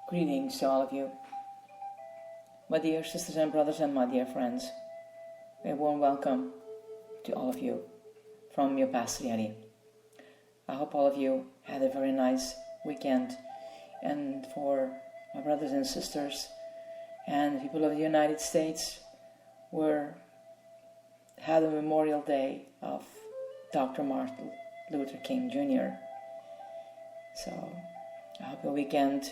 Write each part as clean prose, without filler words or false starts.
Greetings to all of you, my dear sisters and brothers and my dear friends. A warm welcome to all of you from your Pastor Yeti. I hope all of you had a very nice weekend, and for my brothers and sisters and people of the United States, had a Memorial Day of Dr. Martin Luther King Jr. So I hope the weekend,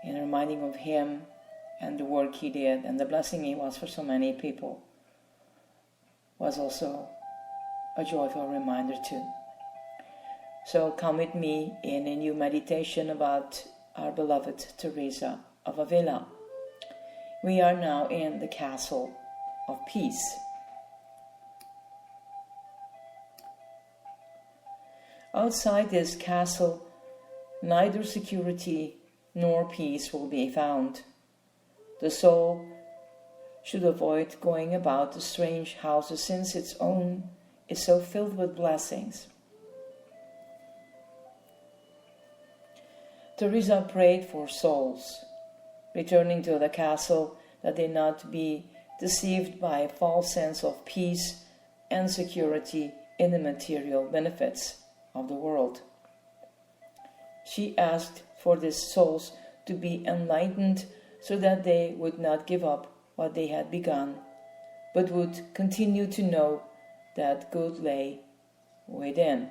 in reminding of him and the work he did and the blessing he was for so many people, was also a joyful reminder too. So come with me in a new meditation about our beloved Teresa of Avila. We are now in the Castle of Peace. Outside this castle, neither security nor peace will be found. The soul should avoid going about the strange houses, since its own is so filled with blessings. Teresa prayed for souls returning to the castle, that they not be deceived by a false sense of peace and security in the material benefits of the world. She asked for these souls to be enlightened, so that they would not give up what they had begun, but would continue to know that good lay within.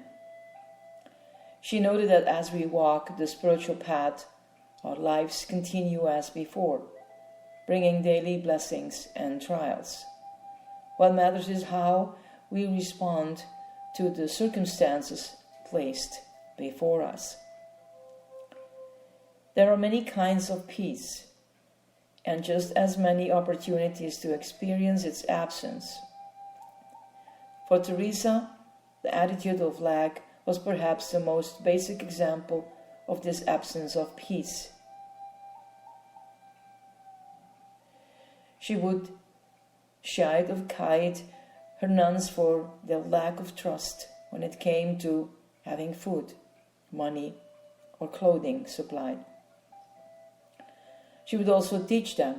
She noted that as we walk the spiritual path, our lives continue as before, bringing daily blessings and trials. What matters is how we respond to the circumstances placed before us. There are many kinds of peace, and just as many opportunities to experience its absence. For Teresa, the attitude of lack was perhaps the most basic example of this absence of peace. She would chide her nuns for their lack of trust when it came to having food, money, or clothing supplied. She would also teach them,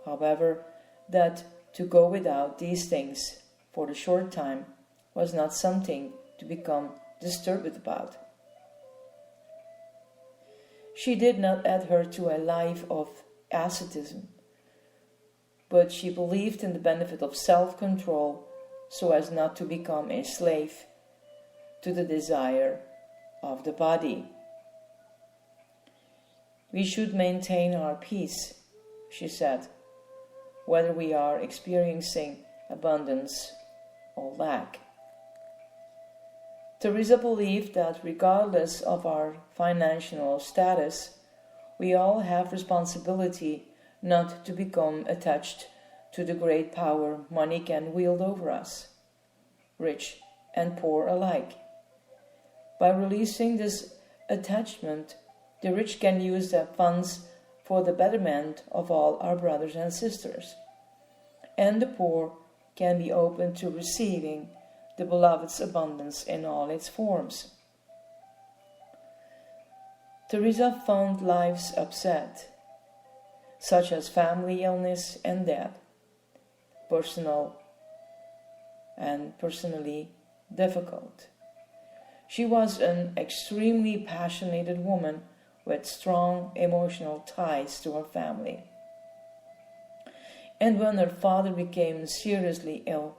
however, that to go without these things for a short time was not something to become disturbed about. She did not adhere to a life of asceticism, but she believed in the benefit of self-control, so as not to become a slave to the desire of the body. We should maintain our peace, she said, whether we are experiencing abundance or lack. Teresa believed that regardless of our financial status, we all have responsibility not to become attached to the great power money can wield over us, rich and poor alike. By releasing this attachment, the rich can use their funds for the betterment of all our brothers and sisters, and the poor can be open to receiving the beloved's abundance in all its forms. Teresa found lives upset, such as family illness and death, personally difficult. She was an extremely passionate woman with strong emotional ties to her family. And when her father became seriously ill,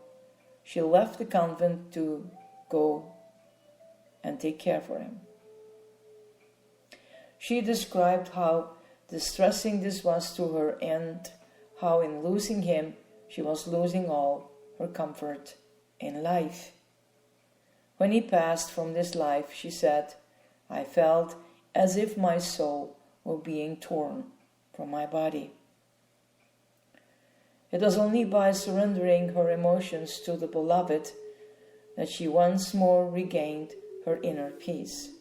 she left the convent to go and take care for him. She described how distressing this was to her, and how in losing him she was losing all her comfort in life. When he passed from this life, she said, I felt as if my soul were being torn from my body. It was only by surrendering her emotions to the beloved that she once more regained her inner peace.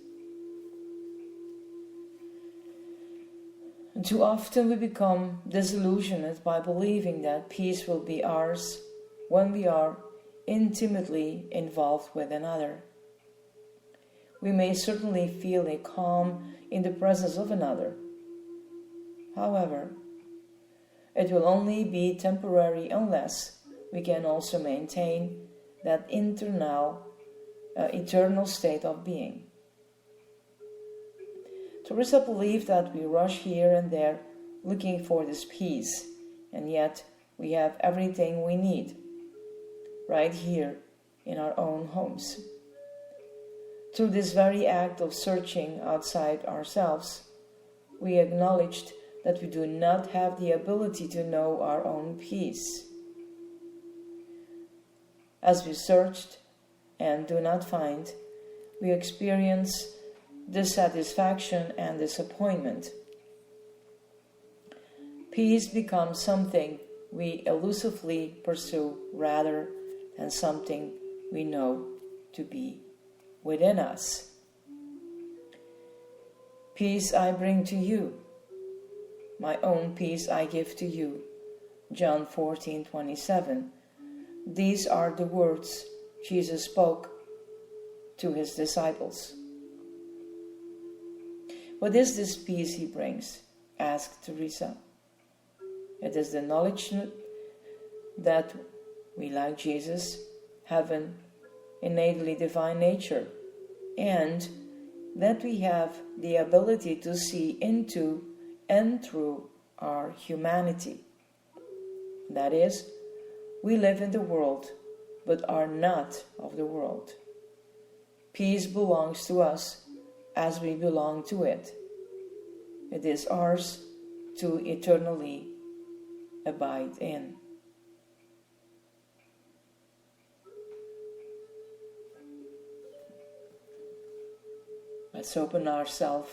And too often we become disillusioned by believing that peace will be ours when we are intimately involved with another. We may certainly feel a calm in the presence of another, However, it will only be temporary unless we can also maintain that eternal state of being. Teresa believed that we rush here and there looking for this peace, and yet we have everything we need right here in our own homes. Through this very act of searching outside ourselves, we acknowledged that we do not have the ability to know our own peace. As we searched and do not find, we experience dissatisfaction and disappointment. Peace becomes something we elusively pursue rather than something we know to be within us. Peace I bring to you, my own peace I give to you. John 14:27. These are the words Jesus spoke to his disciples. What is this peace he brings? Asked Teresa. It is the knowledge that we, like Jesus, have an innately divine nature, and that we have the ability to see into and through our humanity. That is, we live in the world, but are not of the world. Peace belongs to us as we belong to it. It is ours to eternally abide in. Let's open ourselves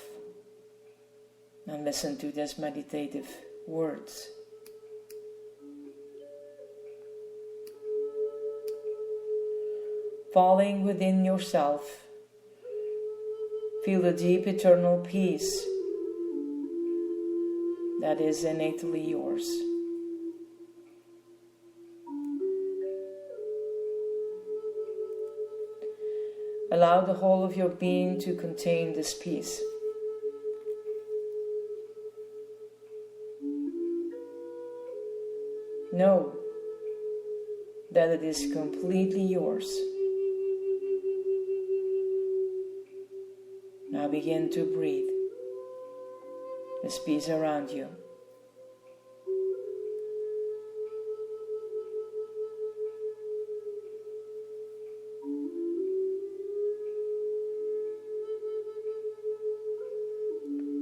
and listen to these meditative words. Falling within yourself, feel the deep eternal peace that is innately yours. Allow the whole of your being to contain this peace. Know that it is completely yours. Now begin to breathe this peace around you.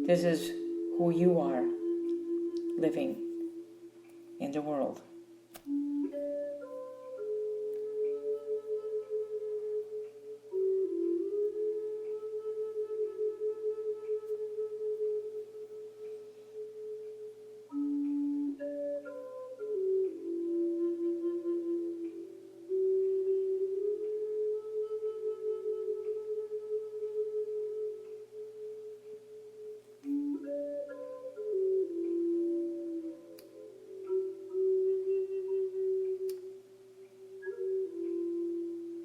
This is who you are living in the world.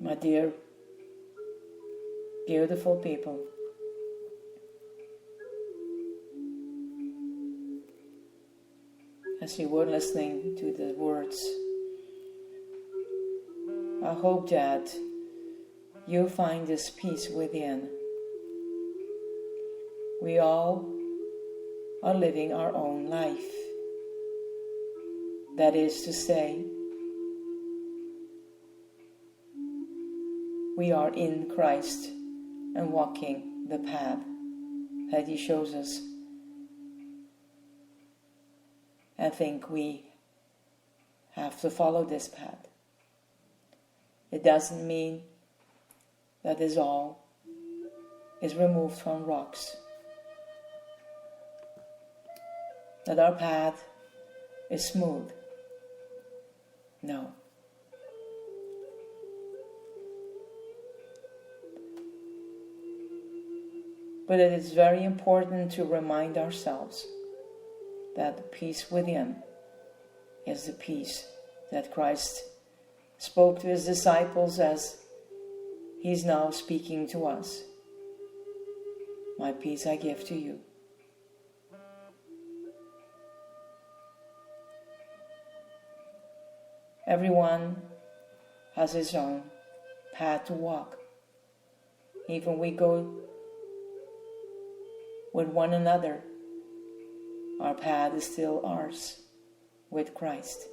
My dear, beautiful people, as you were listening to the words, I hope that you find this peace within. We all are living our own life. That is to say, we are in Christ and walking the path that He shows us. I think we have to follow this path. It doesn't mean that this all is removed from rocks, that our path is smooth. No. But it is very important to remind ourselves that the peace within is the peace that Christ spoke to His disciples as He's now speaking to us. My peace I give to you. Everyone has his own path to walk. Even we go with one another, our path is still ours with Christ.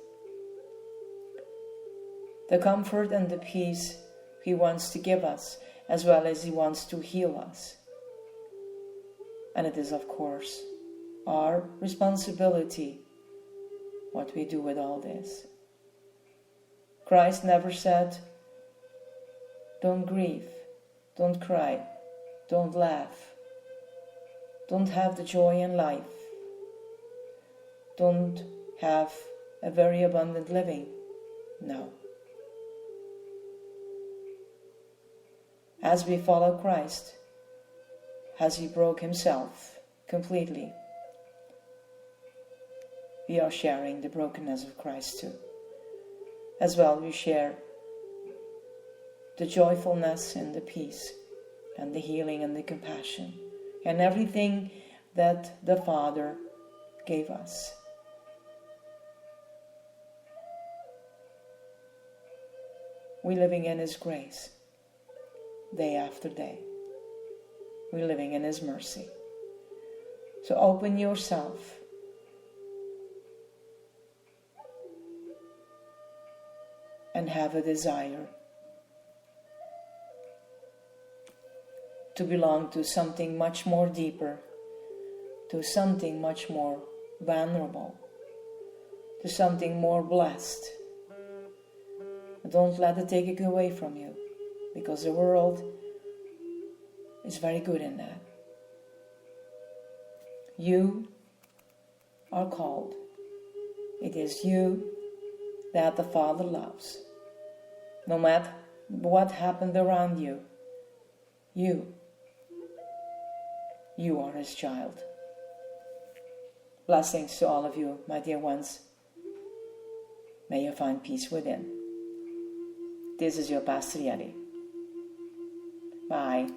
The comfort and the peace He wants to give us, as well as He wants to heal us. And it is, of course, our responsibility what we do with all this. Christ never said, don't grieve, don't cry, don't laugh, don't have the joy in life, don't have a very abundant living. No. As we follow Christ, as He broke Himself completely, we are sharing the brokenness of Christ too. As well, we share the joyfulness and the peace and the healing and the compassion and everything that the Father gave us. We're living in His grace day after day. We're living in His mercy. So open yourself and have a desire to belong to something much more deeper, to something much more vulnerable, to something more blessed. Don't let it take it away from you, because the world is very good in that. You are called. It is you that the Father loves. No matter what happened around you, you are His child. Blessings to all of you, my dear ones. May you find peace within. This is your Pastor Yeti. Bye.